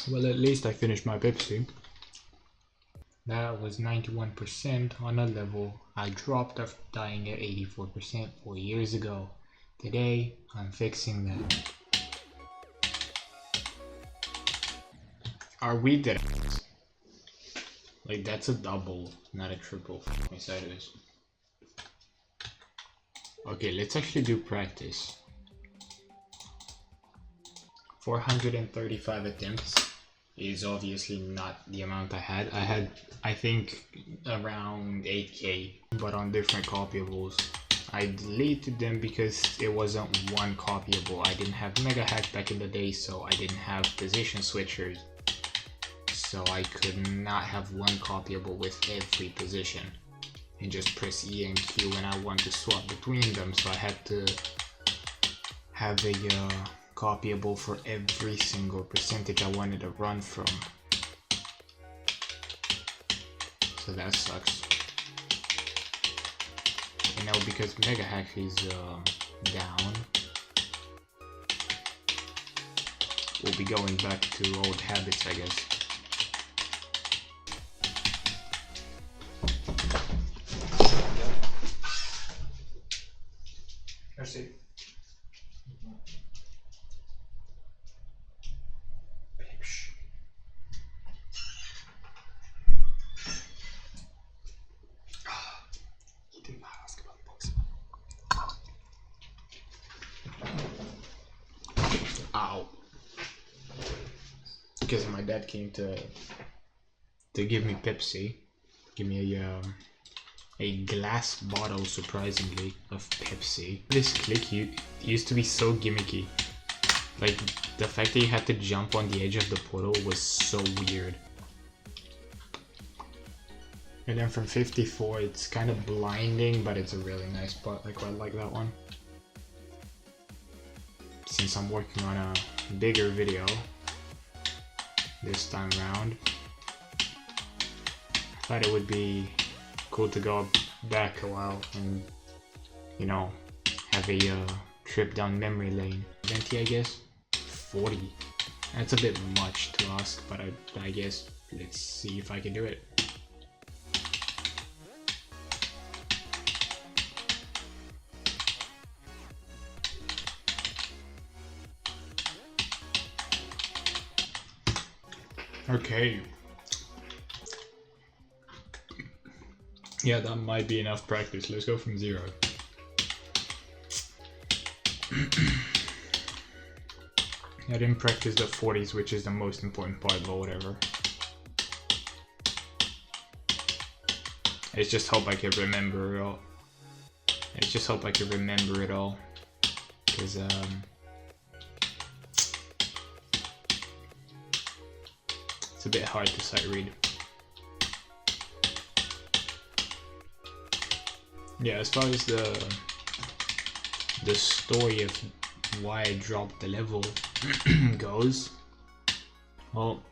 Well, at least I finished my Pepsi. That was 91% on a level I dropped after dying at 84% 4 years ago. Today, I'm fixing that. Are we dead? Like, that's a double, not a triple. My sideways. Okay, let's actually do practice. 435 attempts is obviously not the amount I had. I think, around 8k, but on different copyables. I deleted them because it wasn't one copyable. I didn't have Mega Hack back in the day, so I didn't have position switchers. So I could not have one copyable with every position and just press E and Q when I want to swap between them. So I had to have a copyable for every single percentage I wanted to run from. So that sucks. You know, because Mega Hack is down, we'll be going back to old habits, I guess. Merci. Ow. Because my dad came to give me Pepsi, give me a glass bottle, surprisingly, of Pepsi. This click used to be so gimmicky. Like, the fact that you had to jump on the edge of the portal was so weird. And then from 54, it's kind of blinding, but it's a really nice spot. I quite like that one. Since I'm working on a bigger video this time around, I thought it would be cool to go back a while and, you know, have a trip down memory lane. 20, I guess? 40. That's a bit much to ask, but I guess let's see if I can do it. Okay. Yeah, that might be enough practice. Let's go from 0. I didn't practice the 40s, which is the most important part, but whatever. I just hope I can remember it all. Because it's a bit hard to sight read. Yeah, as far as the story of why I dropped the level goes, well,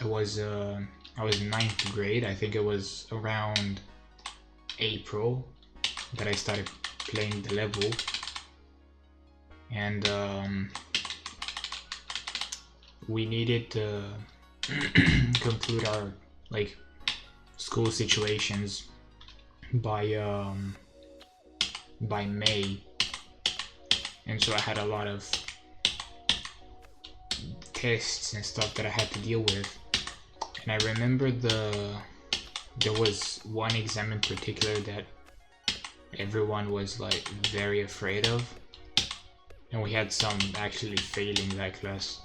I was 9th grade. I think it was around April that I started playing the level, and we needed to conclude our school situations by May, and so I had a lot of tests and stuff that I had to deal with. And I remember there was one exam in particular that everyone was like very afraid of, and we had some actually failing that class.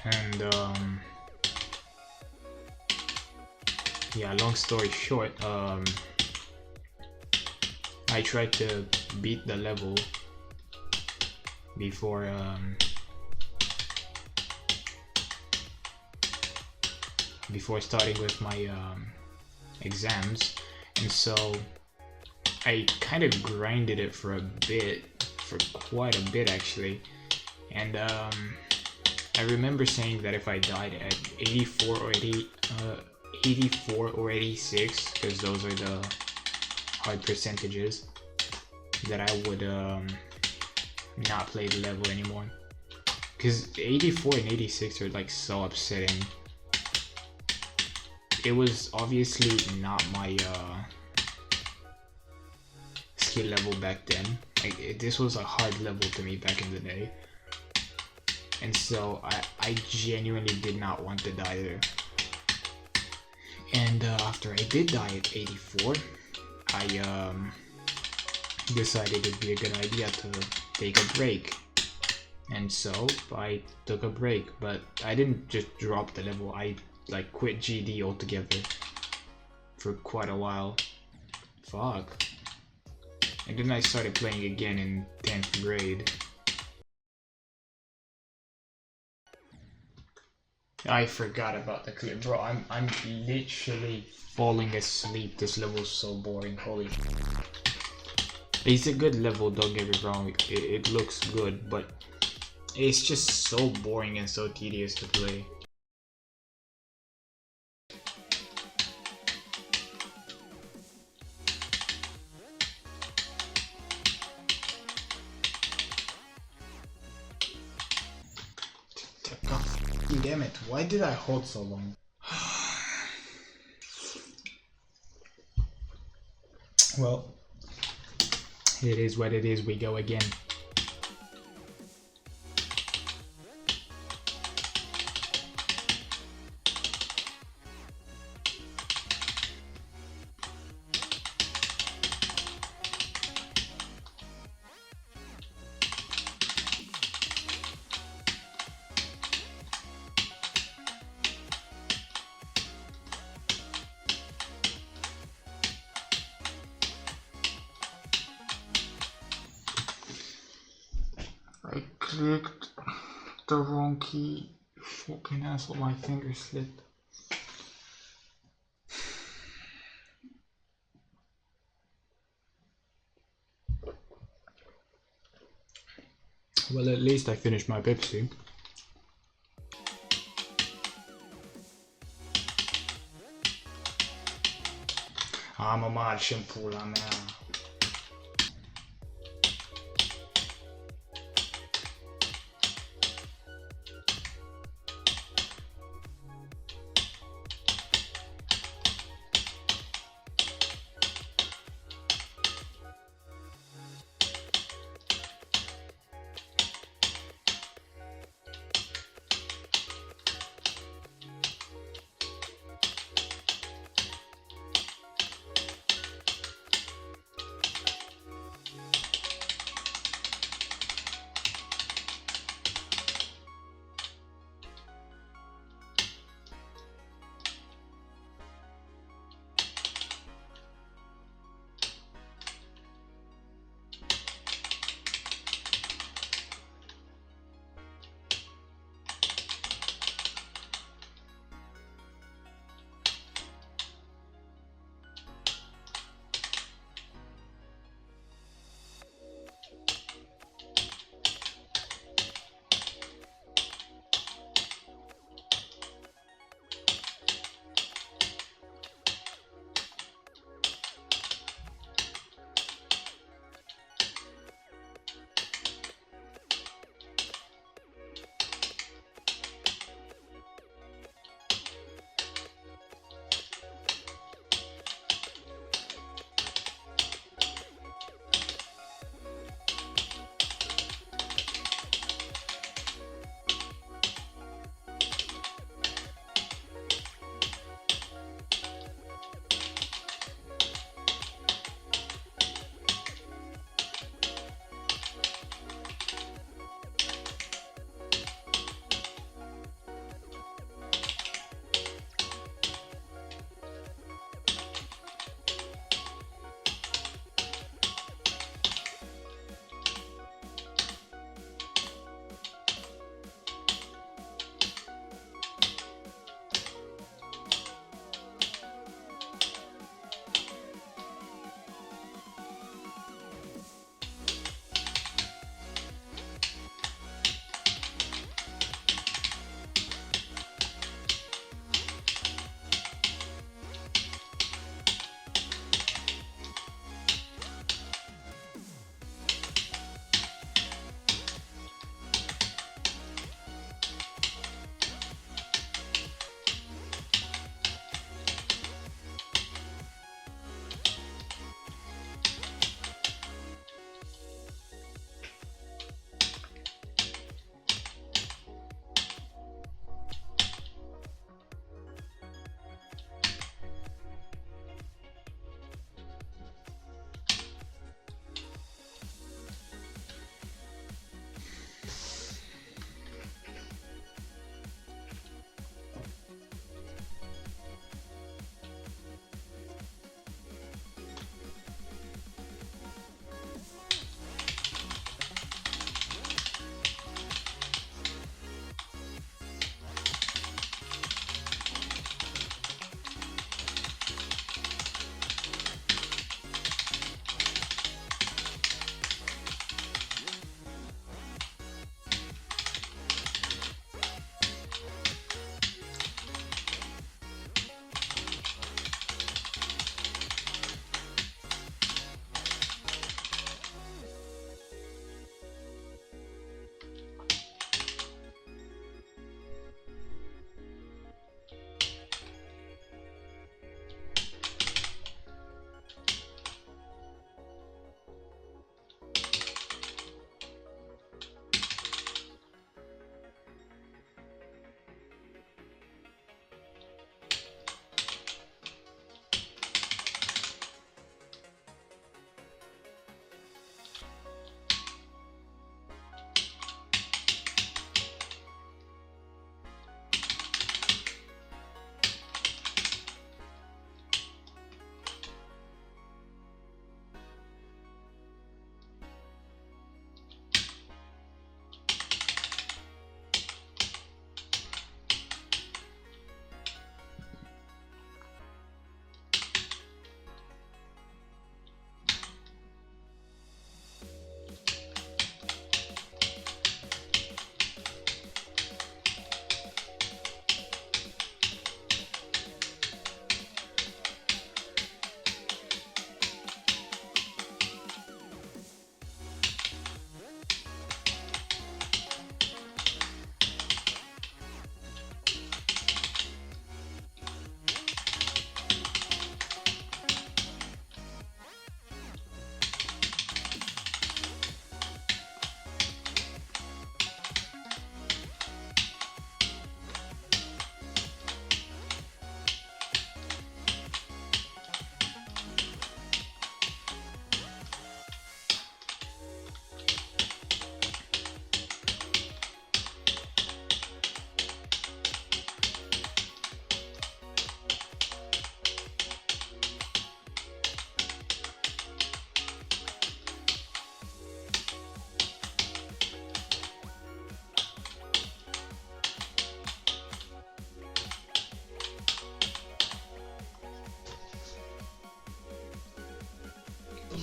And yeah, long story short, I tried to beat the level before starting with my exams, and so I kind of grinded it for quite a bit actually, and I remember saying that if I died at 84 or 86, because those are the hard percentages, that I would not play the level anymore. Because 84 and 86 are like so upsetting. It was obviously not my skill level back then. Like this was a hard level to me back in the day. And so I genuinely did not want to die there. And after I did die at 84, I decided it'd be a good idea to take a break. And so I took a break, but I didn't just drop the level. I like quit GD altogether for quite a while. Fuck. And then I started playing again in 10th grade. I forgot about the clip, bro. I'm literally falling asleep. This level's so boring. Holy. It's a good level, don't get me wrong. It looks good, but it's just so boring and so tedious to play. God damn it, why did I hold so long? Well, it is what it is, we go again. I clicked the wrong key. Fucking asshole, my finger slipped. Well, at least I finished my Pepsi. I'm a marching pool on now.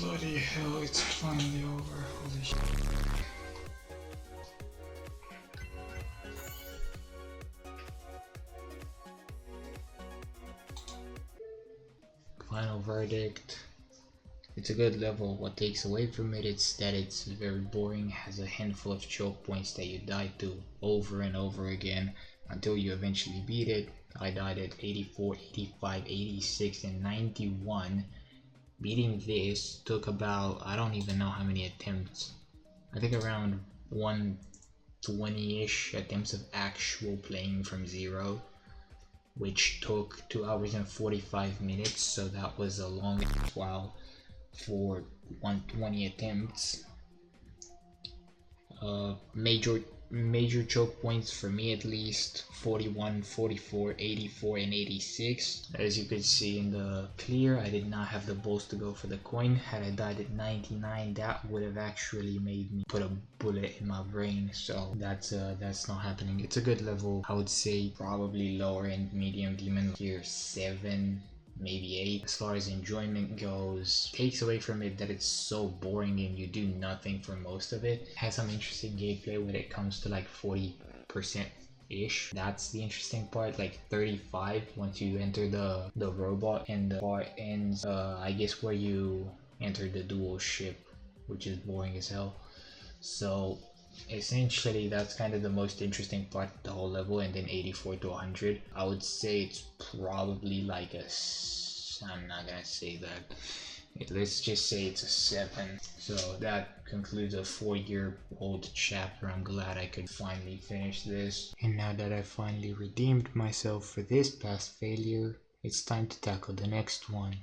Bloody hell, it's finally over. Holy shit. Final verdict. It's a good level. What takes away from it is that it's very boring, has a handful of choke points that you die to over and over again until you eventually beat it. I died at 84, 85, 86, and 91. Beating this took about, I don't even know how many attempts. I think around 120-ish attempts of actual playing from zero, which took 2 hours and 45 minutes, so that was a long while for 120 attempts. Major choke points for me, at least 41, 44, 84, and 86. As you could see in the clear, I did not have the balls to go for the coin. Had I died at 99, that would have actually made me put a bullet in my brain, so that's not happening. It's a good level. I would say probably lower end medium demon tier 7, maybe 8. As far as enjoyment goes, takes away from it that it's so boring and you do nothing for most of it. Has some interesting gameplay when it comes to like 40% ish. That's the interesting part. Like 35 once you enter the robot, and the part ends I guess where you enter the dual ship, which is boring as hell. So essentially that's kind of the most interesting part of the whole level. And then 84 to 100, I would say it's probably like I'm not gonna say that, let's just say it's a 7. So that concludes a 4-year-old chapter. I'm glad I could finally finish this, and now that I finally redeemed myself for this past failure, it's time to tackle the next one.